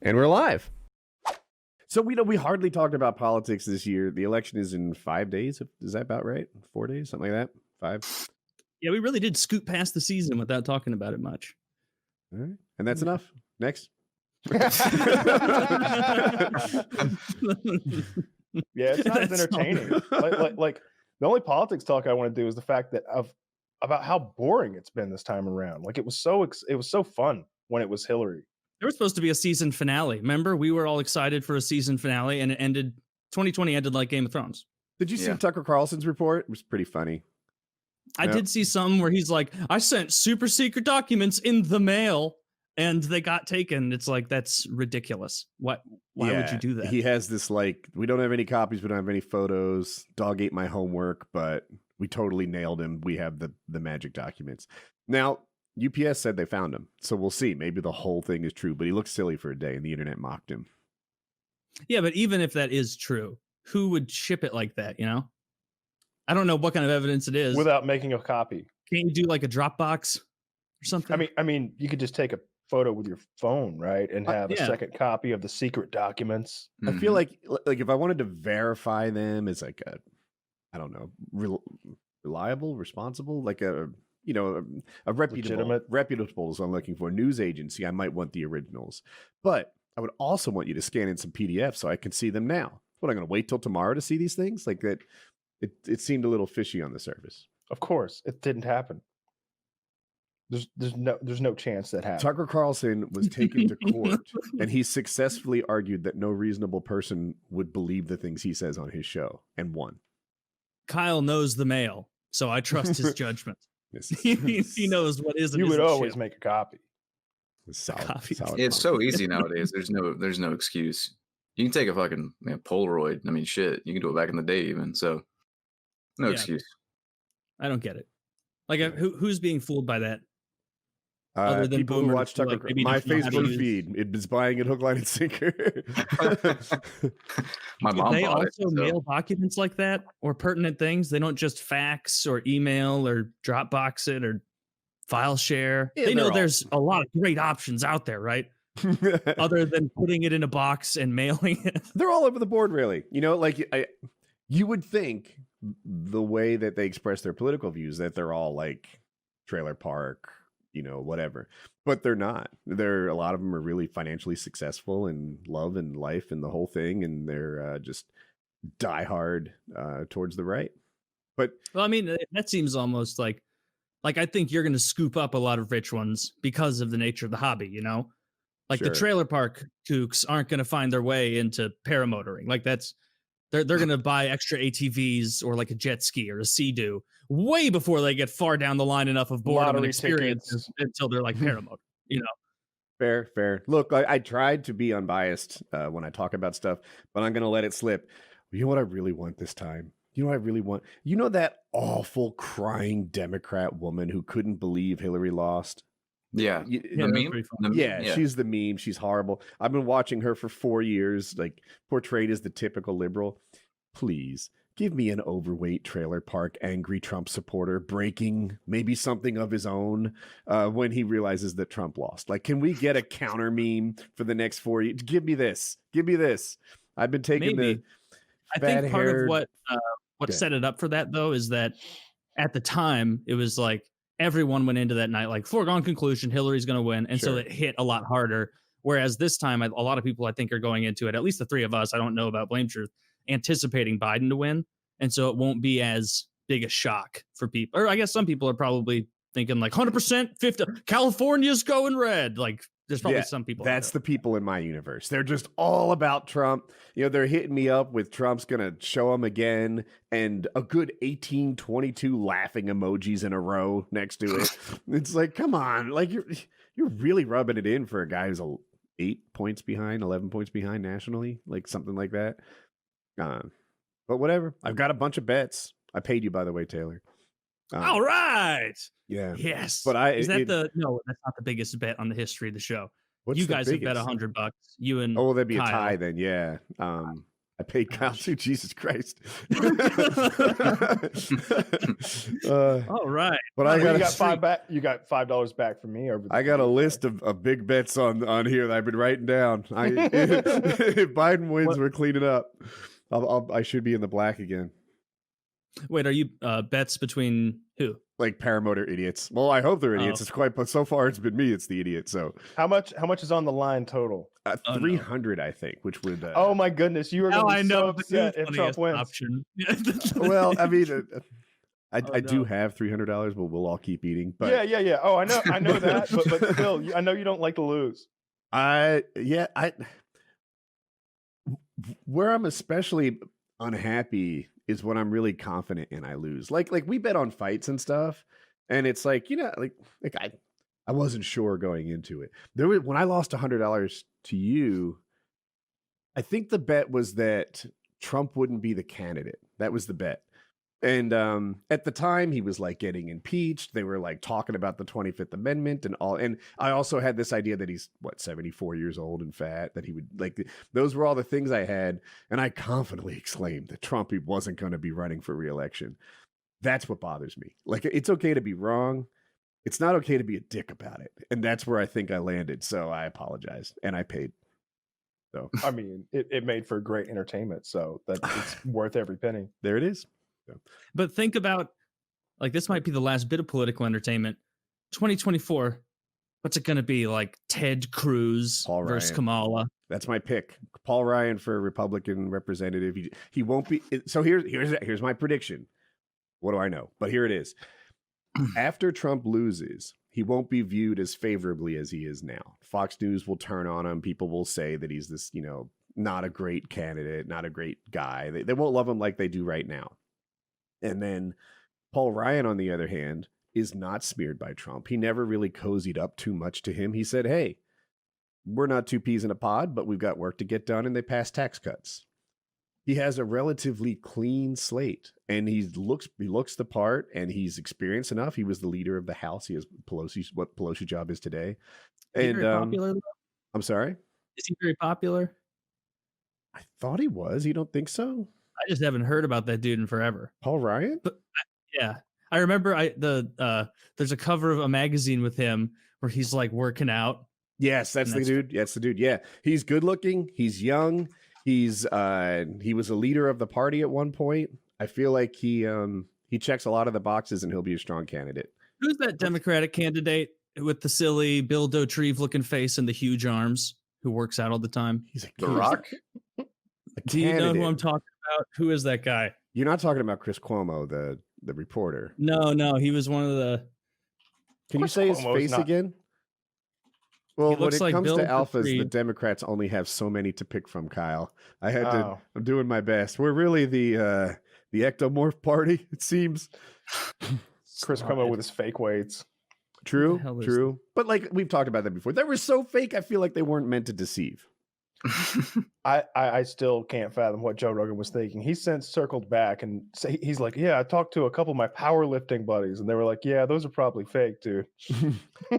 And we're live. So we hardly talked about politics this year. The election is in 5 days. Is that about right? 4 days, something like that. 5. Yeah, we really did scoot past the season without talking about it much. All right, and that's enough. Next. Yeah, it's not as entertaining. Like the only politics talk I want to do is the fact that about how boring it's been this time around. Like it was so fun when it was Hillary. There was supposed to be a season finale. Remember, we were all excited for a season finale, and it ended. 2020 ended like Game of Thrones. Did you see Tucker Carlson's report? It was pretty funny. I did see some where he's like, "I sent super secret documents in the mail, and they got taken." It's like, that's ridiculous. Why would you do that? He has this like, we don't have any copies, we don't have any photos. Dog ate my homework, but we totally nailed him. We have the magic documents. Now, UPS said they found him, so we'll see. Maybe the whole thing is true, but he looked silly for a day, and the internet mocked him. Yeah, but even if that is true, who would ship it like that, you know? I don't know what kind of evidence it is. Without making a copy. Can't you do like a Dropbox or something? I mean, you could just take a photo with your phone, right? And have a second copy of the secret documents. I feel like if I wanted to verify them as like a, I don't know, reliable, responsible, like a reputable is what I'm looking for, news agency, I might want the originals. But I would also want you to scan in some PDFs so I can see them now. What, I'm going to wait till tomorrow to see these things? Like that, it seemed a little fishy on the surface. Of course, it didn't happen. There's no chance that happened. Tucker Carlson was taken to court, and he successfully argued that no reasonable person would believe the things he says on his show, and won. Kyle knows the mail, so I trust his judgment. He knows what is. You would always make a copy. Solid it's so easy nowadays. There's no excuse. You can take a fucking Polaroid. I mean, shit, you can do it back in the day even. So, no excuse. I don't get it. Like, who's being fooled by that? Other than people who watch Tucker, my Facebook feed, it is buying it hook, line, and sinker. My mom they bought also mail documents like that or pertinent things. They don't just fax or email or Dropbox it or file share. Yeah, they know there's a lot of great options out there, right? Other than putting it in a box and mailing it. They're all over the board, really. You know, like you would think the way that they express their political views that they're all like trailer park, you know, whatever, but they're not. A lot of them are really financially successful and love and life and the whole thing, and they're just diehard towards the right. But well, I mean, that seems almost like I think you're going to scoop up a lot of rich ones because of the nature of the hobby, you know, like the trailer park kooks aren't going to find their way into paramotoring. Like they're going to buy extra ATVs or like a jet ski or a Sea-Doo way before they get far down the line enough of boredom and experience until they're like paramotor, you know. Fair. Look, I tried to be unbiased when I talk about stuff, but I'm going to let it slip. You know what I really want this time? You know what I really want? You know that awful crying Democrat woman who couldn't believe Hillary lost? Yeah. The meme? She's the meme. She's horrible. I've been watching her for 4 years, like portrayed as the typical liberal. Please give me an overweight trailer park angry Trump supporter breaking maybe something of his own when he realizes that Trump lost. Like, can we get a counter meme for the next 4 years? Give me this. I've been taking I think part of what set it up for that, though, is that at the time it was like everyone went into that night like foregone conclusion, Hillary's going to win, and so it hit a lot harder. Whereas this time, a lot of people I think are going into it, at least the three of us, I don't know about BlameTruth, anticipating Biden to win, and so it won't be as big a shock for people. Or I guess some people are probably thinking like 100%, 50, California's going red. Like there's probably some people. That's the people in my universe. They're just all about Trump. You know, they're hitting me up with Trump's going to show them again and a good 1822 laughing emojis in a row next to it. It's like, come on, like you're really rubbing it in for a guy who's 8 points behind, 11 points behind nationally, like something like that. But whatever. I've got a bunch of bets. I paid you, by the way, Taylor. All right. Yeah. Yes. But no, that's not the biggest bet on the history of the show. You guys have bet $100. You and that'd be Kyle. a tie then. Yeah. I paid Kyle too. Jesus Christ. All right. But I got you got $5 back. You got $5 back from me. I got a list of big bets on here that I've been writing down. If Biden wins, we're cleaning up. I should be in the black again. Wait, are you bets between who? Like paramotor idiots. Well, I hope they're idiots. It's but so far it's been me. It's the idiot. So how much is on the line total? 300, I think, which would. Oh my goodness, you are going to be so upset if Trump wins. Option. Well, I mean, I do have $300, but we'll all keep eating. But yeah. Oh, I know that. but still, I know you don't like to lose. Where I'm especially unhappy is when I'm really confident and I lose. Like we bet on fights and stuff, and it's like, I wasn't sure going into it. When I lost $100 to you, I think the bet was that Trump wouldn't be the candidate. That was the bet. And at the time, he was like getting impeached. They were like talking about the 25th Amendment and all. And I also had this idea that he's 74 years old and fat, that he would those were all the things I had. And I confidently exclaimed that Trump wasn't going to be running for re-election. That's what bothers me. Like, it's okay to be wrong. It's not okay to be a dick about it. And that's where I think I landed. So I apologize. And I paid. So I mean, it made for great entertainment. So that it's worth every penny. There it is. But think about, like, this might be the last bit of political entertainment. 2024, what's it going to be? Like Ted Cruz versus Kamala? That's my pick. Paul Ryan for Republican representative. He won't be. So here's my prediction. What do I know? But here it is. After Trump loses, he won't be viewed as favorably as he is now. Fox News will turn on him. People will say that he's this, not a great candidate, not a great guy. They won't love him like they do right now. And then Paul Ryan, on the other hand, is not smeared by Trump. He never really cozied up too much to him. He said, hey, we're not two peas in a pod, but we've got work to get done, and they passed tax cuts. He has a relatively clean slate, and he looks the part, and he's experienced enough. He was the leader of the House. He has what Pelosi's job is today. Is he very popular? I'm sorry? Is he very popular? I thought he was. You don't think so? I just haven't heard about that dude in forever. Paul Ryan? But yeah, I remember there's a cover of a magazine with him where he's like working out. Yes, that's the dude. That's the dude. Yeah, he's good looking. He's young. He was a leader of the party at one point. I feel like he checks a lot of the boxes, and he'll be a strong candidate. Who's that Democratic candidate with the silly Bill Dauterive looking face and the huge arms who works out all the time? He's like The Rock. Do you know who I'm talking about? Who is that guy? You're not talking about Chris Cuomo, the reporter. No, he was one of the. Can you say his face again? Well, when it comes to alphas, the Democrats only have so many to pick from, Kyle. I'm doing my best. We're really the ectomorph party, it seems. Chris Cuomo with his fake weights. True. But like we've talked about that before. They were so fake, I feel like they weren't meant to deceive. I still can't fathom what Joe Rogan was thinking. He's since circled back and he's like, yeah, I talked to a couple of my powerlifting buddies, and they were like, yeah, those are probably fake, dude.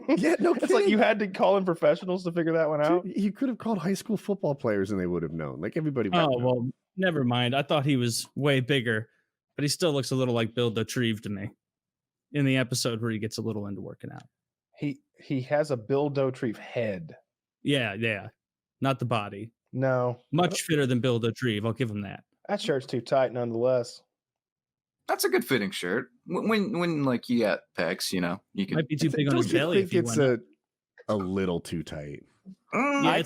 Yeah, no kidding. It's like you had to call in professionals to figure that one out. Dude, you could have called high school football players and they would have known. Like everybody. Well, never mind. I thought he was way bigger, but he still looks a little like Bill Dauterive to me. In the episode where he gets a little into working out, he has a Bill Dauterive head. Yeah. Not the body. No. Much fitter than Bill Dauterive. I'll give him that. That shirt's too tight nonetheless. That's a good fitting shirt. When like you got pecs, you can. Might be too big on his belly. I think it's a little too tight. I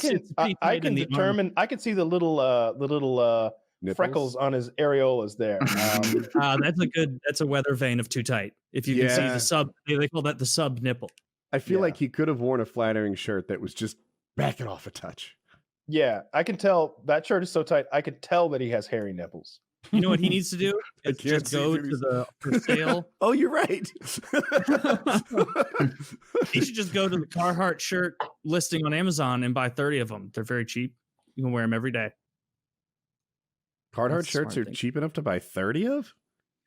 can determine. I can see the little freckles on his areolas there. That's a weather vane of too tight. If you can see the sub, they call that the sub nipple. I feel like he could have worn a flattering shirt that was just backing off a touch. Yeah, I can tell that shirt is so tight. I could tell that he has hairy nipples. You know what he needs to do? Is just go to the for sale. Oh, you're right. He should just go to the Carhartt shirt listing on Amazon and buy 30 of them. They're very cheap. You can wear them every day. Carhartt shirts are cheap enough to buy 30 of?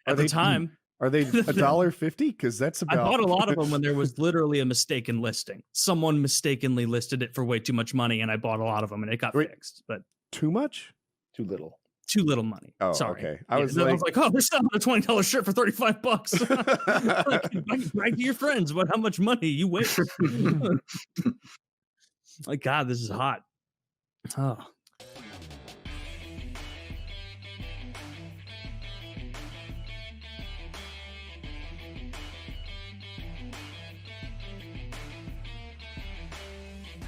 At the time. Are they $1.50? Because that's about. I bought a lot of them when there was literally a mistaken listing. Someone mistakenly listed it for way too much money, and I bought a lot of them, and it got fixed. But too much? Too little. too little money. Oh, sorry. okay. I was like, oh, they're selling a $20 shirt for $35. I can brag to your friends about how much money you waste. Like, God, this is hot. Oh,